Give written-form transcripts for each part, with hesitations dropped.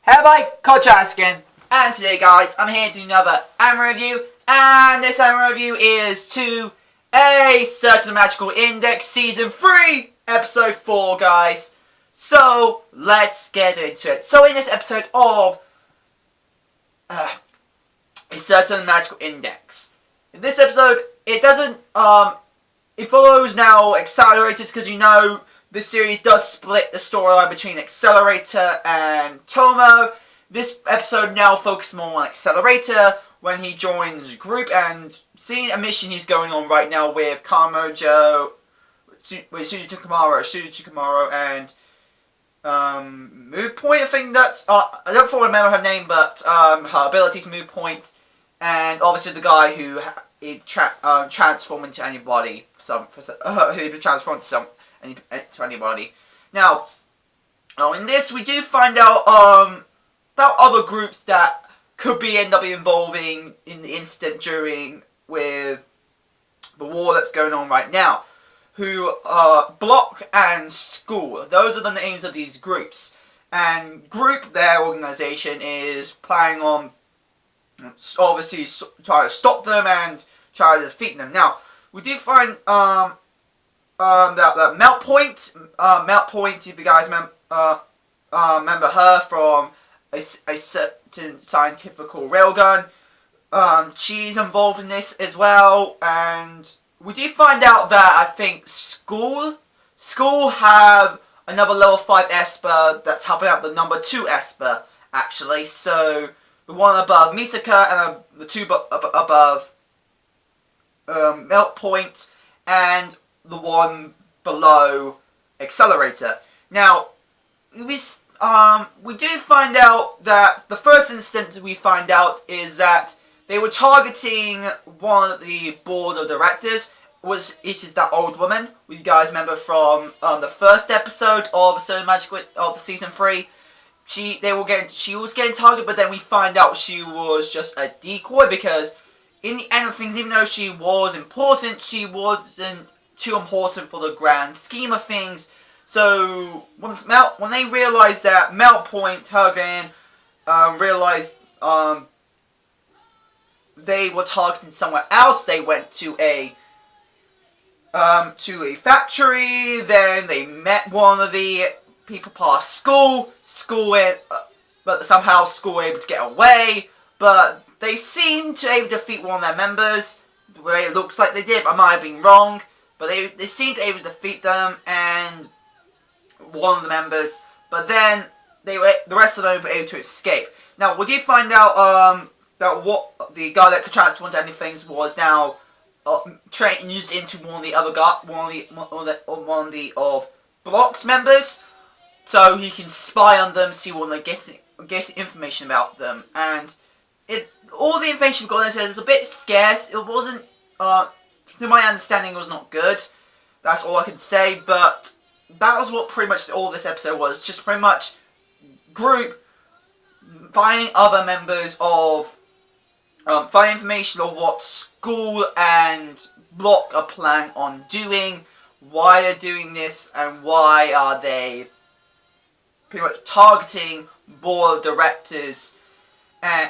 Hello, Coach Askin, and today, guys, I'm here to do another anime review, and this anime review is to A Certain Magical Index Season 3, Episode 4, guys. So, let's get into it. So, in this episode of A Certain Magical Index, in this episode, it doesn't, it follows now Accelerators, because you know, this series does split the storyline between Accelerator and Tomo. This episode now focuses more on Accelerator when he joins the group and seeing a mission he's going on right now with Kamojo, with Suzuki Kamaro, and Move Point. I think that's I don't fully remember her name, but her abilities, Move Point, and obviously the guy who transformed into anybody. Who transformed to anybody. Now, in this we do find out about other groups that could end up involving in the incident during with the war that's going on right now. Who Block and School. Those are the names of these groups. And Group, their organization, is planning on obviously trying to stop them and try to defeat them. Now, we do find that Melt Point, if you guys remember her from a certain scientific railgun, she's involved in this as well, and we do find out that I think School have another level 5 Esper that's helping out the number 2 Esper, actually, so the one above Misaka and the two above Melt Point, and the one below Accelerator. Now, we do find out that the first instance we find out is that they were targeting one of the board of directors, it is that old woman. You guys remember from the first episode of Certain Magical of the season 3. She was getting targeted, but then we find out she was just a decoy, because in the end of things, even though she was important, she wasn't too important for the grand scheme of things. So when they realized that Melt Point, Hergen, realized they were targeting somewhere else, they went to a factory. Then they met one of the people past School. But somehow School were able to get away. But they seemed to able to defeat one of their members. The way it looks like they did. I might have been wrong. But they seemed to be able to defeat them and one of the members. But then the rest of them were able to escape. Now we did find out that what the guy that could transform into anything was now used into one of the Block's members, so he can spy on them, see what they're getting information about them. And all the information we got in said was a bit scarce. It wasn't. To my understanding, it was not good. That's all I can say, but that was what pretty much all this episode was. Just pretty much Group finding other members of, finding information of what School and Block are planning on doing, why they're doing this, and why are they pretty much targeting board of directors and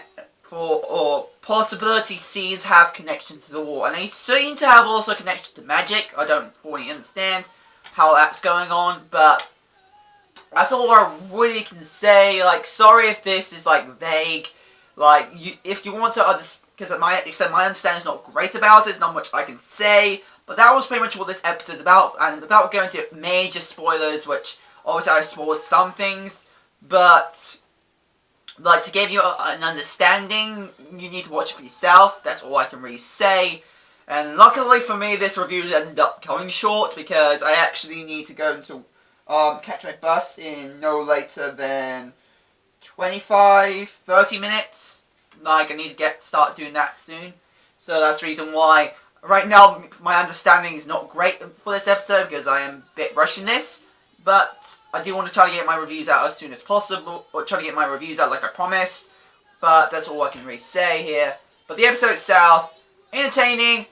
or possibility scenes have connections to the war. And they seem to have also connection to magic. I don't fully understand how that's going on, but that's all I really can say. Like, sorry if this is like vague. Like, if you want to understand, because my understanding is not great about it, there's not much I can say. But that was pretty much what this episode's about. And without going to major spoilers, which obviously I spoiled some things, but like, to give you an understanding, you need to watch it for yourself. That's all I can really say. And luckily for me, this review ended up going short, because I actually need to go to catch my bus in no later than 25-30 minutes. Like, I need to start doing that soon. So that's the reason why right now my understanding is not great for this episode, because I am a bit rushing this. But I do want to try to get my reviews out as soon as possible, or try to get my reviews out like I promised. But that's all I can really say here. But the episode itself, entertaining.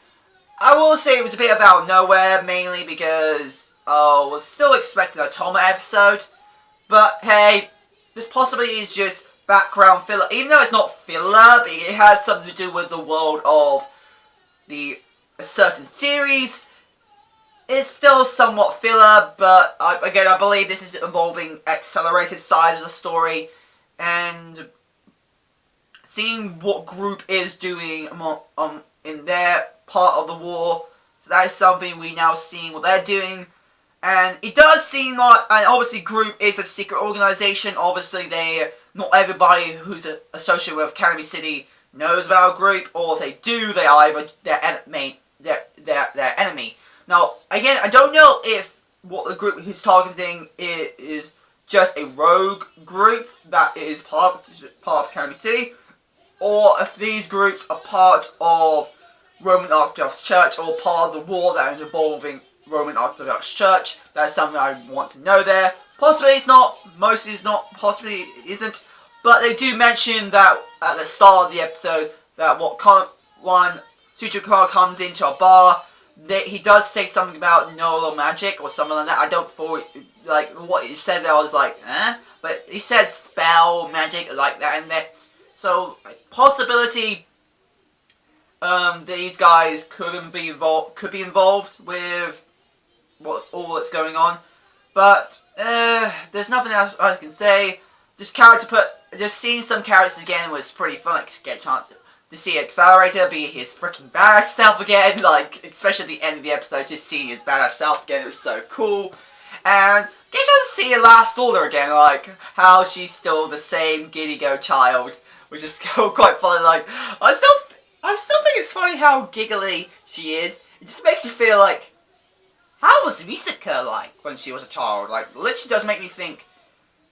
I will say it was a bit out of nowhere, mainly because I was still expecting a Tomo episode. But hey, this possibly is just background filler. Even though it's not filler, but it has something to do with the world of a certain series. It's still somewhat filler, but again, I believe this is involving accelerated sides of the story, and seeing what group is doing in their part of the war. So that is something we now seeing what they're doing. And it does seem like, and obviously group is a secret organization. Obviously not everybody who's associated with Academy City knows about a group, or if they do, they are either their enemy. Now, again, I don't know if what the group who's targeting is just a rogue group that is part of Academy City, or if these groups are part of Roman Orthodox Church, or part of the war that is involving Roman Orthodox Church. That's something I want to know there. Possibly it's not, mostly it's not, possibly it isn't, but they do mention that at the start of the episode that when Tsuchikara comes into a bar, he does say something about no magic or something like that. I don't fully, like, what he said there, I was like, eh? But he said spell, magic, like that, and that, so, possibility, these guys could be involved with what's all that's going on. But, there's nothing else I can say. Just seeing some characters again was pretty fun, like, to get a chance to see Accelerator be his freaking badass self again, like, especially at the end of the episode, just seeing his badass self again, it was so cool. And get a chance to see Last Order again, like, how she's still the same giddy go child, which is still quite funny. Like, I still think it's funny how giggly she is. It just makes you feel like, how was Misaka like when she was a child? Like, literally does make me think,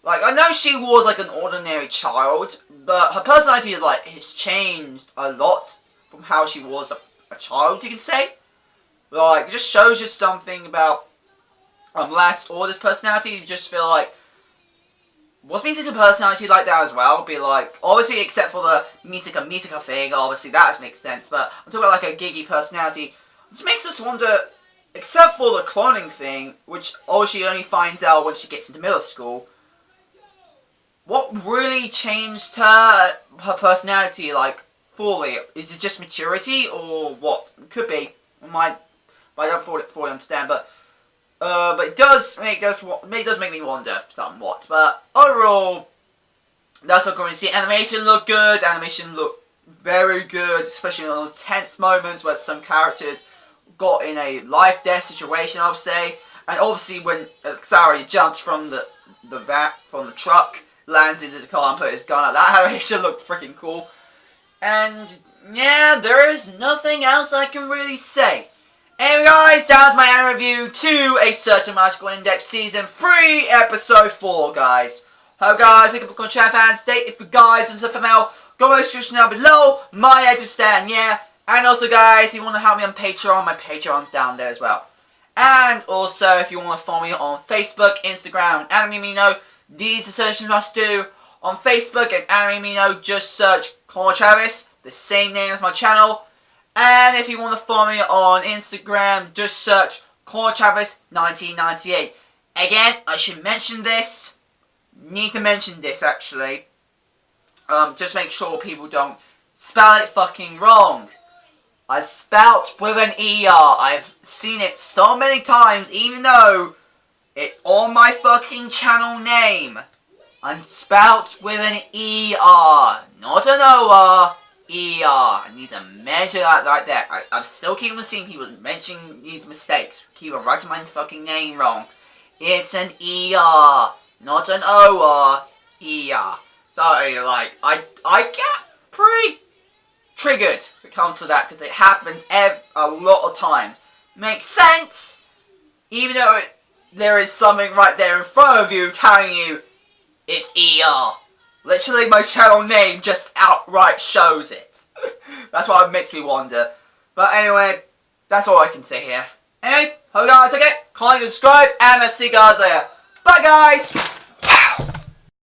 like, I know she was like an ordinary child, but her personality, like, has changed a lot from how she was a child, you can say. Like, it just shows you something about Last Order's personality. You just feel like, was Misaka's personality like that as well? Be like, obviously, except for the Misaka thing, obviously that makes sense, but I'm talking about like a giggy personality. It just makes us wonder, except for the cloning thing, which she only finds out when she gets into middle school, what really changed her personality, like, fully? Is it just maturity, or what? It could be. I don't fully understand, but it does make me wonder somewhat. But overall, that's what we're going to see. Animation looked good. Animation looked very good, especially in the tense moments where some characters got in a life-death situation, I would say. And obviously, when Xari jumps from the truck, lands into the car and put his gun out, that animation looked freaking cool. And yeah, there is nothing else I can really say. Anyway guys, that was my anime review to A Certain Magical Index Season 3, Episode 4, guys. Hope guys, thank you for channel fans, stay if you guys and stuff out. Go in the description down below, my edge stand, yeah. And also guys, if you want to help me on Patreon, my Patreon's down there as well. And also, if you want to follow me on Facebook, Instagram, and Anime Mino, these are searches must do. On Facebook and Anime Mino, just search Connor Travis, the same name as my channel. And if you want to follow me on Instagram, just search Connor Travis 1998. Again, I should mention this. Need to mention this actually. Just make sure people don't spell it fucking wrong. I spelt with an ER. I've seen it so many times, even though it's on my fucking channel name. I'm spelt with an ER, not an OR, ER. I need to mention that right there. I'm still keeping seeing people mentioning these mistakes. Keep on writing my fucking name wrong. It's an ER, not an OR, ER. Sorry, like, I get pretty triggered when it comes to that, because it happens a lot of times. Makes sense, even though there is something right there in front of you telling you it's ER. Literally, my channel name just outright shows it. That's what makes me wonder. But anyway, that's all I can say here. Anyway, hope you guys like it. Comment, subscribe, and I'll see you guys later. Bye, guys!